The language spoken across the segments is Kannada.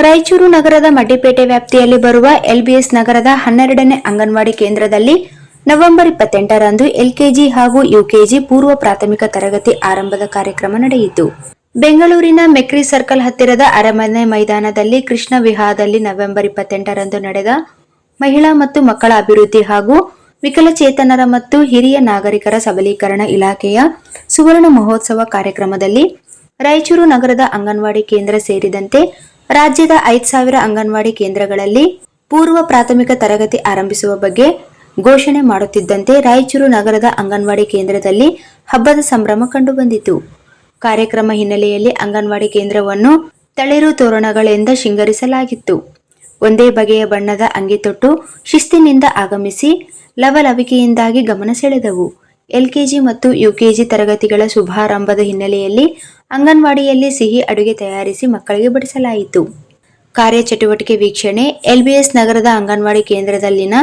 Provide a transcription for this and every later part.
ರಾಯಚೂರು ನಗರದ ಮಡ್ಡಿಪೇಟೆ ವ್ಯಾಪ್ತಿಯಲ್ಲಿ ಬರುವ ಎಲ್ಬಿಎಸ್ ನಗರದ 12ನೇ ಅಂಗನವಾಡಿ ಕೇಂದ್ರದಲ್ಲಿ ನವೆಂಬರ್ 28ರಂದು ಎಲ್ಕೆಜಿ ಹಾಗೂ ಯುಕೆಜಿ ಪೂರ್ವ ಪ್ರಾಥಮಿಕ ತರಗತಿ ಆರಂಭದ ಕಾರ್ಯಕ್ರಮ ನಡೆಯಿತು. ಬೆಂಗಳೂರಿನ ಮೆಕ್ರಿ ಸರ್ಕಲ್ ಹತ್ತಿರದ ಅರಮನೆ ಮೈದಾನದಲ್ಲಿ ಕೃಷ್ಣ ವಿಹಾರದಲ್ಲಿ ನವೆಂಬರ್ 28ರಂದು ನಡೆದ ಮಹಿಳಾ ಮತ್ತು ಮಕ್ಕಳ ಅಭಿವೃದ್ಧಿ ಹಾಗೂ ವಿಕಲಚೇತನರ ಮತ್ತು ಹಿರಿಯ ನಾಗರಿಕರ ಸಬಲೀಕರಣ ಇಲಾಖೆಯ ಸುವರ್ಣ ಮಹೋತ್ಸವ ಕಾರ್ಯಕ್ರಮದಲ್ಲಿ ರಾಯಚೂರು ನಗರದ ಅಂಗನವಾಡಿ ಕೇಂದ್ರ ಸೇರಿದಂತೆ ರಾಜ್ಯದ 5,000 ಅಂಗನವಾಡಿ ಕೇಂದ್ರಗಳಲ್ಲಿ ಪೂರ್ವ ಪ್ರಾಥಮಿಕ ತರಗತಿ ಆರಂಭಿಸುವ ಬಗ್ಗೆ ಘೋಷಣೆ ಮಾಡುತ್ತಿದ್ದಂತೆ ರಾಯಚೂರು ನಗರದ ಅಂಗನವಾಡಿ ಕೇಂದ್ರದಲ್ಲಿ ಹಬ್ಬದ ಸಂಭ್ರಮ ಕಂಡುಬಂದಿತು. ಕಾರ್ಯಕ್ರಮ ಹಿನ್ನೆಲೆಯಲ್ಲಿ ಅಂಗನವಾಡಿ ಕೇಂದ್ರವನ್ನು ತಳಿರು ತೋರಣಗಳಿಂದ ಶೃಂಗರಿಸಲಾಗಿತ್ತು. ಒಂದೇ ಬಗೆಯ ಬಣ್ಣದ ಅಂಗಿ ತೊಟ್ಟು ಶಿಸ್ತಿನಿಂದ ಆಗಮಿಸಿ ಲವಲವಿಕೆಯಿಂದಾಗಿ ಗಮನ ಸೆಳೆದವು. ಎಲ್ಕೆಜಿ ಮತ್ತು ಯುಕೆಜಿ ತರಗತಿಗಳ ಶುಭಾರಂಭದ ಹಿನ್ನೆಲೆಯಲ್ಲಿ ಅಂಗನವಾಡಿಯಲ್ಲಿ ಸಿಹಿ ಅಡುಗೆ ತಯಾರಿಸಿ ಮಕ್ಕಳಿಗೆ ಬಡಿಸಲಾಯಿತು. ಕಾರ್ಯಚಟುವಟಿಕೆ ವೀಕ್ಷಣೆ ಎಲ್ಬಿಎಸ್ ನಗರದ ಅಂಗನವಾಡಿ ಕೇಂದ್ರದಲ್ಲಿನ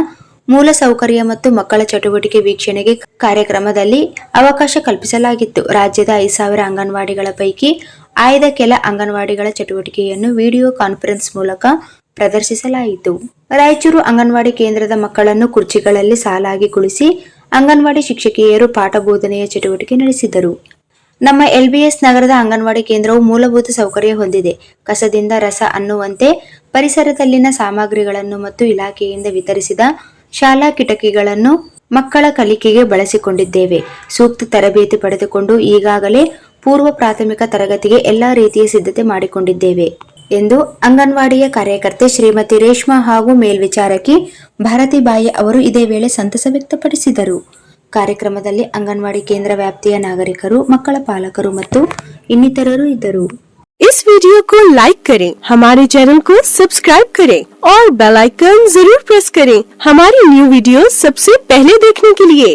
ಮೂಲ ಸೌಕರ್ಯ ಮತ್ತು ಮಕ್ಕಳ ಚಟುವಟಿಕೆ ವೀಕ್ಷಣೆಗೆ ಕಾರ್ಯಕ್ರಮದಲ್ಲಿ ಅವಕಾಶ ಕಲ್ಪಿಸಲಾಗಿತ್ತು. ರಾಜ್ಯದ 5,000 ಅಂಗನವಾಡಿಗಳ ಪೈಕಿ ಆಯ್ದ ಕೆಲ ಅಂಗನವಾಡಿಗಳ ಚಟುವಟಿಕೆಯನ್ನು ವಿಡಿಯೋ ಕಾನ್ಫರೆನ್ಸ್ ಮೂಲಕ ಪ್ರದರ್ಶಿಸಲಾಯಿತು. ರಾಯಚೂರು ಅಂಗನವಾಡಿ ಕೇಂದ್ರದ ಮಕ್ಕಳನ್ನು ಕುರ್ಚಿಗಳಲ್ಲಿ ಸಾಲಾಗಿ ಕುಳಿಸಿ ಅಂಗನವಾಡಿ ಶಿಕ್ಷಕಿಯರು ಪಾಠ ಬೋಧನೆಯ ಚಟುವಟಿಕೆ ನಡೆಸಿದರು. ನಮ್ಮ ಎಲ್ಬಿಎಸ್ ನಗರದ ಅಂಗನವಾಡಿ ಕೇಂದ್ರವು ಮೂಲಭೂತ ಸೌಕರ್ಯ ಹೊಂದಿದೆ. ಕಸದಿಂದ ರಸ ಅನ್ನುವಂತೆ ಪರಿಸರದಲ್ಲಿನ ಸಾಮಗ್ರಿಗಳನ್ನು ಮತ್ತು ಇಲಾಖೆಯಿಂದ ವಿತರಿಸಿದ ಶಾಲಾ ಕಿಟಕಿಗಳನ್ನು ಮಕ್ಕಳ ಕಲಿಕೆಗೆ ಬಳಸಿಕೊಂಡಿದ್ದೇವೆ. ಸೂಕ್ತ ತರಬೇತಿ ಪಡೆದುಕೊಂಡು ಈಗಾಗಲೇ ಪೂರ್ವ ಪ್ರಾಥಮಿಕ ತರಗತಿಗೆ ಎಲ್ಲಾ ರೀತಿಯ ಸಿದ್ಧತೆ ಮಾಡಿಕೊಂಡಿದ್ದೇವೆ ಎಂದು ಅಂಗನವಾಡಿಯ ಕಾರ್ಯಕರ್ತೆ ಶ್ರೀಮತಿ ರೇಷ್ಮಾ ಹಾಗೂ ಮೇಲ್ವಿಚಾರಕಿ ಭಾರತಿಬಾಯಿ ಅವರು ಇದೇ ವೇಳೆ ಸಂತಸ ವ್ಯಕ್ತಪಡಿಸಿದರು. ಕಾರ್ಯಕ್ರಮದಲ್ಲಿ ಅಂಗನವಾಡಿ ಕೇಂದ್ರ ವ್ಯಾಪ್ತಿಯ ನಾಗರಿಕರು, ಮಕ್ಕಳ ಪಾಲಕರು ಮತ್ತು ಇನ್ನಿತರರು ಇದ್ದರು. इस वीडियो को लाइक करें, हमारे चैनल को सब्सक्राइब करें और बेल आइकन जरूर प्रेस करें हमारी न्यू वीडियो सबसे पहले देखने के लिए।